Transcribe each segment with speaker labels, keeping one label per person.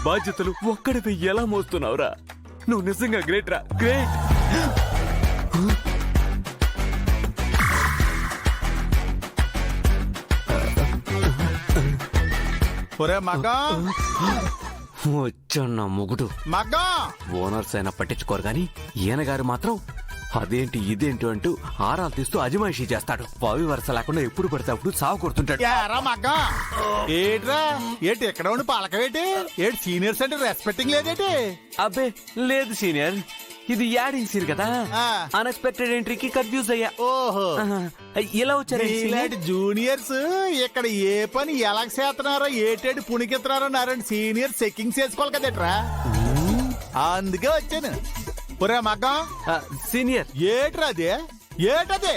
Speaker 1: బాధ్యతలు ఒక్కడిపై ఎలా మోస్తున్నావురా? నువ్వు నిజంగా గ్రేట్ రా, గ్రేట్.
Speaker 2: ఒరే మగా
Speaker 1: వచ్చన్న మొగుడు.
Speaker 2: మగా
Speaker 1: ఓనర్స్ అయినా పట్టించుకోరు గాని ఈయన గారు మాత్రం అదేంటి ఇదేంటి అంటూ ఆరాలు తీస్తూ అజమాయిషీ చేస్తాడు. వావి వరుస లేకుండా ఎప్పుడు పడితే అప్పుడు సాగు కొడుతుంటాడు.
Speaker 2: ఏరా మగా ఏట్రా ఏటి ఎక్కడ ఉండి పలకవేటి? ఏటి సీనియర్స్ అంటే రెస్పెక్టింగ్ లేదేటి?
Speaker 1: అబ్బే లేదు సీనియర్, ఇది యాడింగ్ సీన్ కదా. అన్ఎక్స్పెక్టెడ్ ఎంట్రీకి కన్ఫ్యూజ్ అయ్యా.
Speaker 2: ఓహో
Speaker 1: ఇలా వచ్చారు
Speaker 2: ఇలాంటి జూనియర్స్ ఇక్కడ ఏ పని ఎలా చేస్తున్నారో ఏటేటి పుణికెత్తున్నారో నారండి సీనియర్ చెక్కింగ్ చేసుకోవాలి కదట్రా, అందుకే వచ్చాను. ఒరే మగ్గం
Speaker 1: సీనియర్
Speaker 2: ఏట్రా అది? ఏటది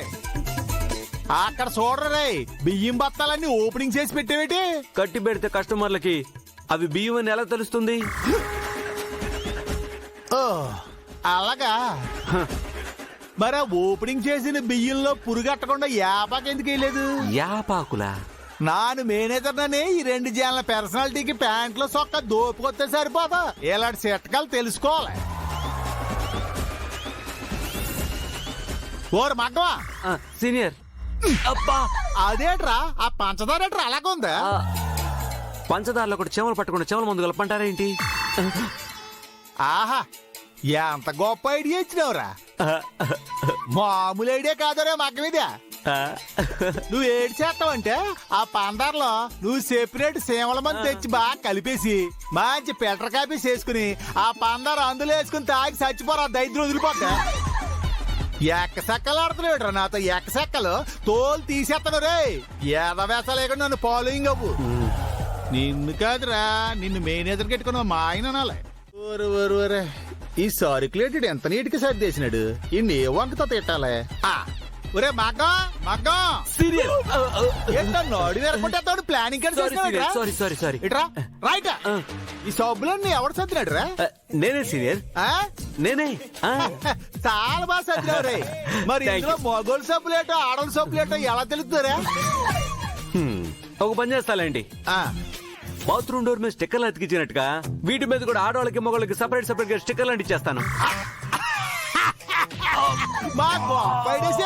Speaker 2: అక్కడ చూడరే? బియ్యం బత్తాలన్నీ ఓపెనింగ్ చేసి పెట్టేవేటి?
Speaker 1: కట్టి పెడితే కస్టమర్లకి అవి బియ్యం అని ఎలా తెలుస్తుంది?
Speaker 2: ఓ అలాగా. మరి ఓపెనింగ్ చేసిన బియ్యంలో పురుగట్టకుండా యాపాకు ఎందుకు వేయలేదు?
Speaker 1: యాపాకులా?
Speaker 2: నాను మేనేజర్నని ఈ 2 జాన్ల పర్సనాలిటీకి ప్యాంట్లో సొక్క దోపుకొస్తే సరిపోదా? ఇలాంటి చిట్కాలు తెలుసుకోవాలి. ఓరు మగ్గవా
Speaker 1: సీనియర్. అబ్బా
Speaker 2: అదేట్రా ఆ పంచదారేట్రా అలాగుందా?
Speaker 1: పంచదారలో కూడా చెమలు పట్టకుండా చెమల ముందు కలపంటారేంటి?
Speaker 2: ఆహా ఎంత గొప్ప ఐడియా ఇచ్చినావురా. మామూలు ఐడియా కాదరే మగ్గ మీద. నువ్వు ఏడు చేస్తావంటే ఆ పందార్లో నువ్వు చెప్పినట్టు సేమల మంది తెచ్చి బాగా కలిపేసి మంచి పెట్ర కాపీ చేసుకుని ఆ పందారు అందులో వేసుకుని తాగి చచ్చిపోరా, దైద్యం వదిలిపోతా. ఎక్కసెక్కలు ఆడుతున్నాడు నాతో, ఎక్కసెక్కలు తోలు తీసేస్తాను రే. ఏదవేస లేకుండా నన్ను ఫాలోయింగ్ అవ్వు. నిన్ను కాదురా, నిన్ను మేనేజర్ పెట్టుకున్న మా ఆయన అనాలే. ఈ సర్క్యులేటెడ్ ఎంత నీటికి సర్దేసినాడు, ఇన్ని ఏ వంకతో తిట్టాలే. ఒరే మగ్గం మగ్గం
Speaker 1: సీనియర్.
Speaker 2: నోడి వేరకుంటే ప్లానింగ్
Speaker 1: సారీ సారీ సారీ.
Speaker 2: ఇట్రా రైట్. ఈ సబ్బులన్నీ ఎవడు సర్దినాడు రా?
Speaker 1: నేనే సీనియర్, నేనే.
Speaker 2: చాలా బాగా సర్దినావు రే. మరి ఇందులో మగోళ్ళు సబ్బులేటో ఆడోళ్ళ సబ్బులేటో ఎలా తెలుస్తారా?
Speaker 1: ఒక పని చేస్తాలేండి, బాత్రూమ్ డోర్ మీద స్టిక్కర్లు అతికించినట్టుగా వీటి మీద కూడా ఆడవాళ్ళకి మగవాళ్ళకి సెపరేట్ సెపరేట్ గా స్టిక్కర్లు అంటించేస్తాను.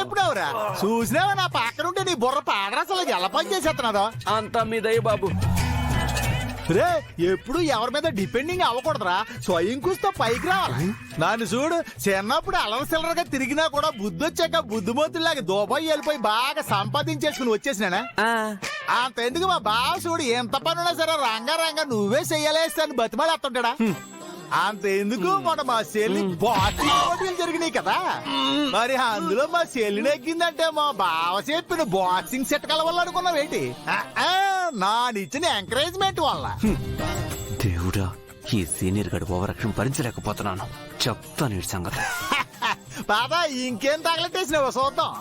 Speaker 2: ఎప్పుడవరా చూసినావా నా పక్కనుంటే నీ బుర్ర పాడరాసలు ఎలా పని చేసేస్తున్నారో?
Speaker 1: అంతా మీదయ్య బాబు.
Speaker 2: రే ఎప్పుడు ఎవరి మీద డిపెండింగ్ అవ్వకూడదురా, స్వయం కృషితో పైకి రావాలి. నన్ను చూడు, చిన్నప్పుడు అలవ సిల్లరగా తిరిగినా కూడా బుద్ధి వచ్చాక బుద్ధిమతుల్లాగా దుబాయ్ వెళ్ళిపోయి బాగా సంపాదించేసుకుని వచ్చేసినానా? అంత ఎందుకు మా బావ చూడు ఎంత పనున్నా సరే రంగా నువ్వే చెయ్యాలేస్తాను బతిమాలేస్తుంటాడా? అంత ఎందుకు మొన్న మా చెల్లి బాక్సింగ్ పోటీలు జరిగినాయి కదా, మరి అందులో మా చెల్లి నెగ్గిందంటే మా బావ చెప్పిన బాక్సింగ్ సెట్కల వల్ల అనుకున్నావేంటి? నానిచ్చిన ఎంకరేజ్మెంట్ వల్ల.
Speaker 1: దేవుడా, ఈ సీనియర్ గడు ఓవరాక్షన్ భరించలేకపోతున్నాను. చెప్తాను ఈ సంగతి.
Speaker 2: బాబా ఇంకేం తగలెట్టేసినావో చూద్దాం.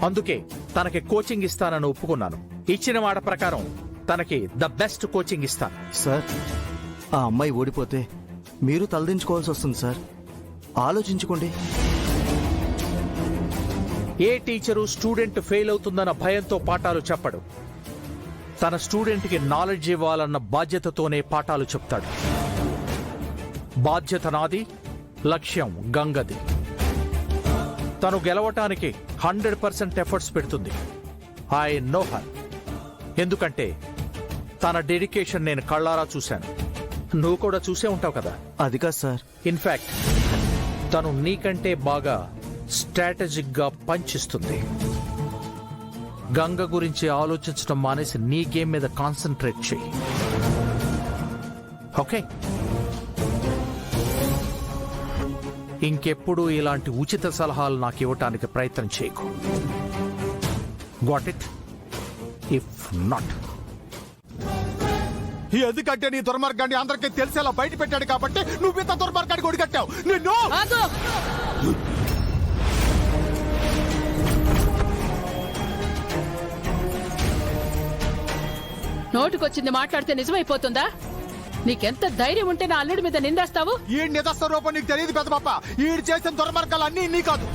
Speaker 3: అందుకే తనకి కోచింగ్ ఇస్తానని ఒప్పుకున్నాను. ఇచ్చిన మాట ప్రకారం తనకి ద బెస్ట్ కోచింగ్ ఇస్తాను.
Speaker 4: సార్ ఆ అమ్మాయి ఓడిపోతే మీరు తలదించుకోవాల్సి వస్తుంది సార్, ఆలోచించుకోండి.
Speaker 3: ఏ టీచరు స్టూడెంట్ ఫెయిల్ అవుతుందన్న భయంతో పాఠాలు చెప్పడు. తన స్టూడెంట్ కి నాలెడ్జ్ ఇవ్వాలన్న బాధ్యతతోనే పాఠాలు చెప్తాడు. బాధ్యత నాది, లక్ష్యం గంగది. తను గెలవటానికి 100% ఎఫర్ట్స్ పెడుతుంది. I know her. ఎందుకంటే తన డెడికేషన్ నేను కళ్ళారా చూశాను. నువ్వు కూడా చూసే ఉంటావు కదా.
Speaker 4: అది కాదు సార్,
Speaker 3: ఇన్ఫాక్ట్ తను నీకంటే బాగా స్ట్రాటజిక్ గా పంచిస్తుంది. గంగ గురించి ఆలోచించడం మానేసి నీ గేమ్ మీద కాన్సన్ట్రేట్ చేయి. ఓకే, ఇంకెప్పుడు ఇలాంటి ఉచిత సలహాలు నాకు ఇవ్వటానికి ప్రయత్నం చేయకు. Got it? ఇఫ్ నాట్,
Speaker 2: ఎందుకంటే నీ దుర్మార్గాన్ని అందరికీ తెలిసేలా బయట పెట్టాడు కాబట్టి నువ్వు ఇంత దుర్మార్గాన్ని కొడిగట్టావు. నిన్ను
Speaker 5: నోటుకొచ్చింది మాట్లాడితే నిజమైపోతుందా? నీకెంత ధైర్యం ఉంటే నా అల్లుడి మీద నిందేస్తావు?
Speaker 2: ఈ నిదస్త రూపం నీకు తెలియదు పెద్ద పాప. ఈడు చేసిన దుర్మార్గాలు అన్నీ నీ కాదు.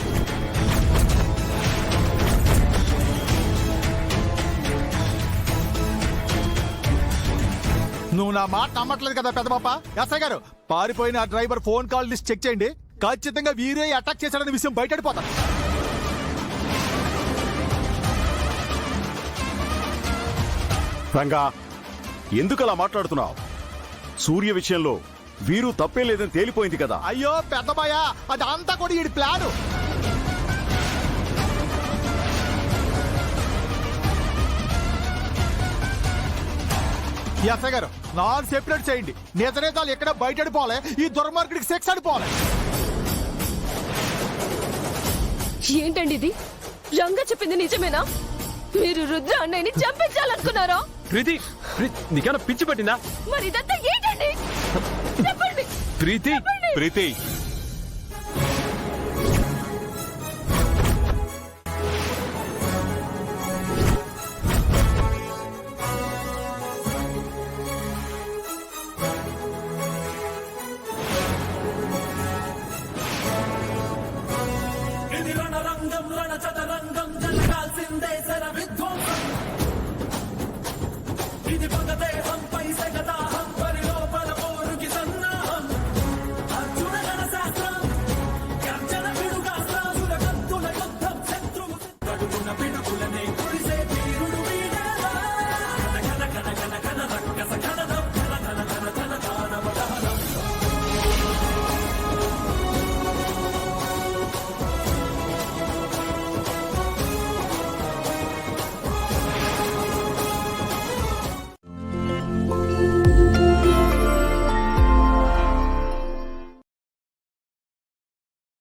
Speaker 2: నువ్వు నా మాట నమ్మట్లేదు కదా పెద్ద పాప. ఎస్ఐ గారు, పారిపోయిన ఆ driver phone call list check చేయండి. ఖచ్చితంగా వీరే అటాక్ చేశాడనే విషయం బయటపడిపోతాడు.
Speaker 6: రంగా, ఎందుకు అలా మాట్లాడుతున్నావు? సూర్య విషయంలో వీరు తప్పే లేదని తేలిపోయింది కదా.
Speaker 2: అయ్యో పెద్దబాయ, అదంతా కూడా ఈ ప్లాను. ఎస్ఐ గారు, నాన్ సెపరేట్ చేయండి. నిజనేతాలు ఎక్కడ బయటడిపోలే, ఈ దుర్మార్గుడికి సెక్స్ అడిపోలే.
Speaker 7: ఏంటండి ఇది? రంగ చెప్పింది నిజమేనా? మీరు రుద్ర అన్నయ్యని చంపించాలనుకున్నారా?
Speaker 8: ప్రీతి, నీకేమైనా పిచ్చి పట్టిందా?
Speaker 7: మరి ఇదంతా ఏంటండి? చెప్పండి.
Speaker 8: ప్రీతి, ప్రీతి,
Speaker 9: ఇది రణరంగం రణచదరంగం జరగాల్సిందే శరవి